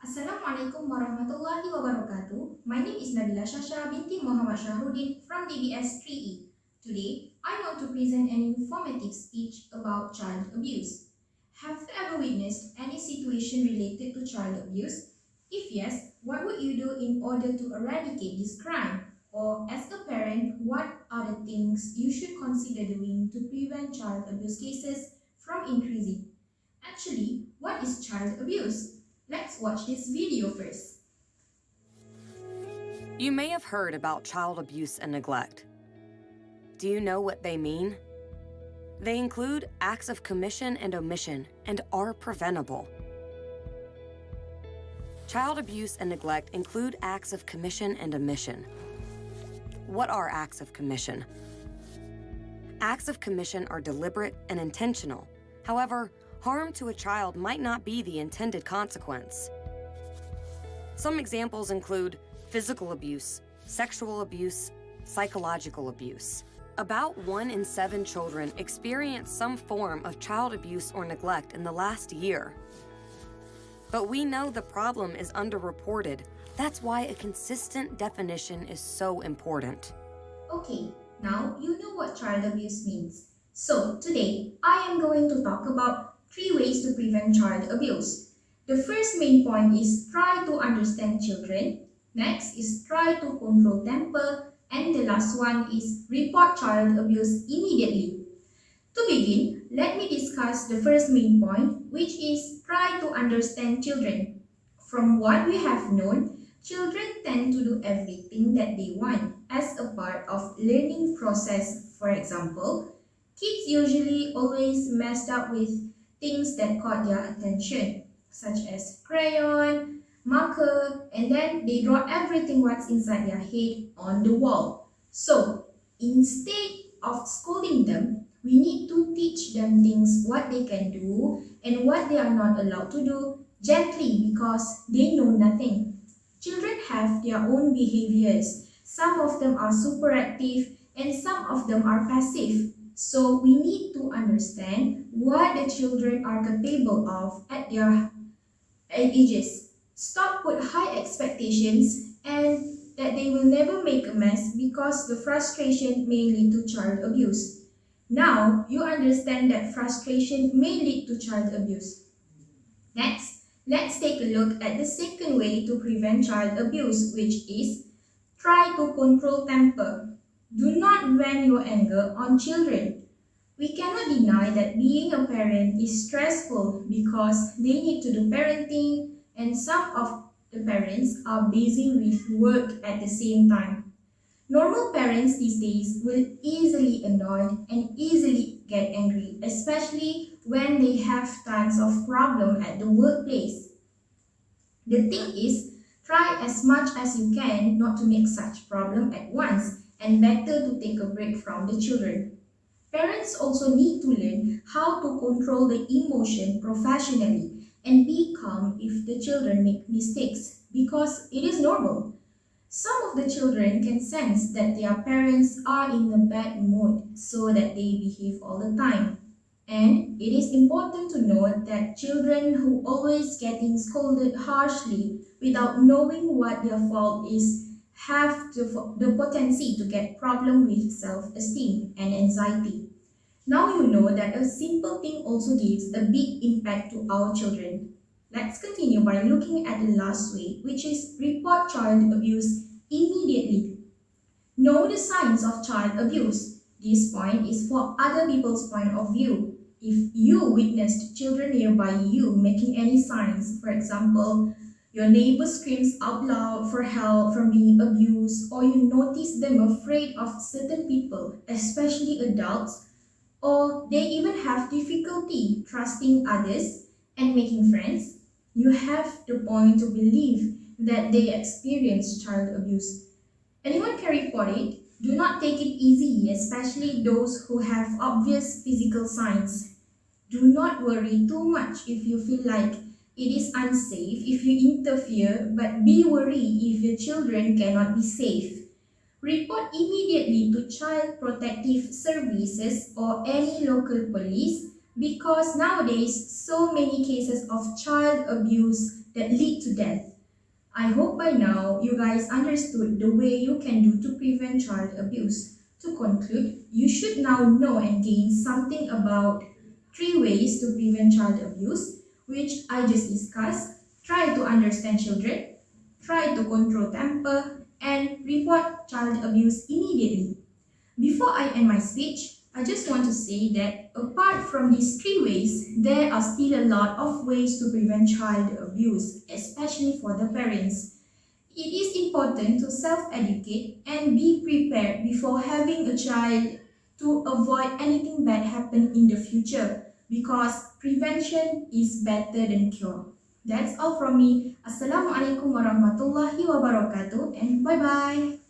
Assalamualaikum warahmatullahi wabarakatuh. My name is Nabila Binti Mohammad Shahrudin from DBS 3E. Today, I want to present an informative speech about child abuse. Have you ever witnessed any situation related to child abuse? If yes, what would you do in order to eradicate this crime? Or as a parent, what are the things you should consider doing to prevent child abuse cases from increasing? Actually, what is child abuse? Let's watch this video first. You may have heard about child abuse and neglect. Do you know what they mean? They include acts of commission and omission and are preventable. Child abuse and neglect include acts of commission and omission. What are acts of commission? Acts of commission are deliberate and intentional. However, harm to a child might not be the intended consequence. Some examples include physical abuse, sexual abuse, psychological abuse. About 1 in 7 children experience some form of child abuse or neglect in the last year. But we know the problem is underreported. That's why a consistent definition is so important. Okay, now you know what child abuse means. So today, I am going to talk about 3 ways to prevent child abuse. The first main point is try to understand children. Next is try to control temper. And the last one is report child abuse immediately. To begin, let me discuss the first main point, which is try to understand children. From what we have known, children tend to do everything that they want as a part of learning process. For example, kids usually always messed up with things that caught their attention, such as crayon, marker, and then they draw everything what's inside their head on the wall. So, instead of scolding them, we need to teach them things what they can do and what they are not allowed to do gently because they know nothing. Children have their own behaviors. Some of them are super active and some of them are passive. So we need to understand what the children are capable of at their ages. Stop put high expectations and that they will never make a mess because the frustration may lead to child abuse. Now, you understand that frustration may lead to child abuse. Next, let's take a look at the second way to prevent child abuse, which is try to control temper. Do not vent your anger on children. We cannot deny that being a parent is stressful because they need to do parenting and some of the parents are busy with work at the same time. Normal parents these days will easily annoyed and easily get angry, especially when they have tons of problem at the workplace. The thing is, try as much as you can not to make such problem at once and better to take a break from the children. Parents also need to learn how to control the emotion professionally and be calm if the children make mistakes because it is normal. Some of the children can sense that their parents are in a bad mood so that they behave all the time. And it is important to note that children who always getting scolded harshly without knowing what their fault is have the potency to get problem with self-esteem and anxiety. Now you know that a simple thing also gives a big impact to our children. Let's continue by looking at the last way, which is report child abuse immediately. Know the signs of child abuse. This point is for other people's point of view. If you witnessed children nearby you making any signs, for example, your neighbor screams out loud for help from being abused, or you notice them afraid of certain people, especially adults, or they even have difficulty trusting others and making friends, you have the point to believe that they experience child abuse. Anyone can report it. Do not take it easy, especially those who have obvious physical signs. Do not worry too much if you feel like it is unsafe if you interfere, but be worried if your children cannot be safe. Report immediately to Child Protective Services or any local police because nowadays so many cases of child abuse that lead to death. I hope by now you guys understood the way you can do to prevent child abuse. To conclude, you should now know and gain something about 3 ways to prevent child abuse, which I just discussed. Try to understand children, try to control temper, and report child abuse immediately. Before I end my speech, I just want to say that apart from these 3 ways, there are still a lot of ways to prevent child abuse, especially for the parents. It is important to self-educate and be prepared before having a child to avoid anything bad happen in the future because prevention is better than cure. That's all from me. Assalamualaikum warahmatullahi wabarakatuh and bye-bye.